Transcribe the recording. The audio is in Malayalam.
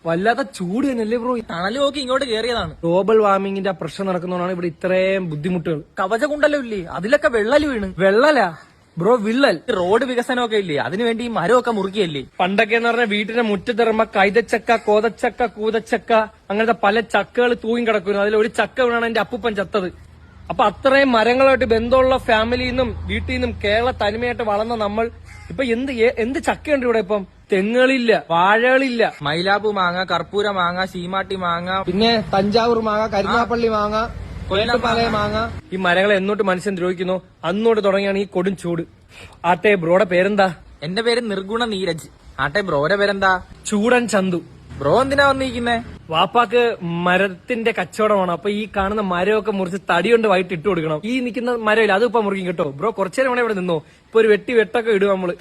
വല്ലാത്ത ചൂട് തന്നെയല്ലേ ബ്രോ? തണല് നോക്കി ഇങ്ങോട്ട് കേറിയതാണ്. ഗ്ലോബൽ വാർമിംഗിന്റെ പ്രശ്നം നടക്കുന്നതാണ് ഇവിടെ ഇത്രയും ബുദ്ധിമുട്ടുകൾ. കവചകുണ്ടല്ലോ ഇല്ലേ, അതിലൊക്കെ വെള്ളല് വീണ്. വെള്ളലാ ബ്രോ, വിള്ളൽ. റോഡ് വികസനമൊക്കെ ഇല്ലേ, അതിനുവേണ്ടി ഈ മരമൊക്കെ മുറുക്കിയല്ലേ. പണ്ടൊക്കെ എന്ന് പറഞ്ഞാൽ വീട്ടിന്റെ മുറ്റത്തിറങ്ങുമ്പോ കൈതച്ചക്ക, കോതച്ചക്ക, കൂതച്ചക്ക, അങ്ങനത്തെ പല ചക്കകൾ തൂങ്ങി കിടക്കുന്നു. അതിൽ ഒരു ചക്ക വീണാണ് എന്റെ അപ്പൂപ്പൻ ചത്തത്. അപ്പൊ അത്രയും മരങ്ങളുമായിട്ട് ബന്ധമുള്ള ഫാമിലിയിൽ നിന്നും വീട്ടിൽ നിന്നും കേരള തനിമയായിട്ട് വളർന്ന നമ്മൾ ഇപ്പൊ എന്ത് ചക്കയുണ്ട് ഇവിടെ? ഇപ്പം തെങ്ങുകളില്ല, വാഴകളില്ല. മൈലാപ്പു മാങ്ങ, കർപ്പൂര മാങ്ങ, ശീമാട്ടി മാങ്ങ, പിന്നെ തഞ്ചാവൂർ മാങ്ങ, കരുനാപ്പള്ളി മാങ്ങ, കൊല്ലപ്പാലയ മാങ്ങ. ഈ മരങ്ങളെ എന്നോട്ട് മനുഷ്യൻ ദ്രോഹിക്കുന്നു, അന്നോട്ട് തുടങ്ങിയാണ് ഈ കൊടും ചൂട്. ആട്ടെ ബ്രോയുടെ പേരെന്താ? എന്റെ പേര് നിർഗുണ നീരജ്. ആട്ടെ ബ്രോയുടെ പേരെന്താ? ചൂടൻ ചന്തു. ബ്രോ എന്തിനാ വന്നിരിക്കുന്നേ? വാപ്പാക്ക് മരത്തിന്റെ കച്ചവടമാണ്. അപ്പൊ ഈ കാണുന്ന മരമൊക്കെ മുറിച്ച് തടി കൊണ്ട് വൈകിട്ട് ഇട്ട് കൊടുക്കണം. ഈ നിൽക്കുന്ന മരമില്ല, അത് ഇപ്പൊ മുറിക്കും കേട്ടോ. ബ്രോ കുറച്ചേരം വേണേ ഇവിടെ നിന്നോ, ഇപ്പൊ ഒരു വെട്ടൊക്കെ ഇടും നമ്മള്.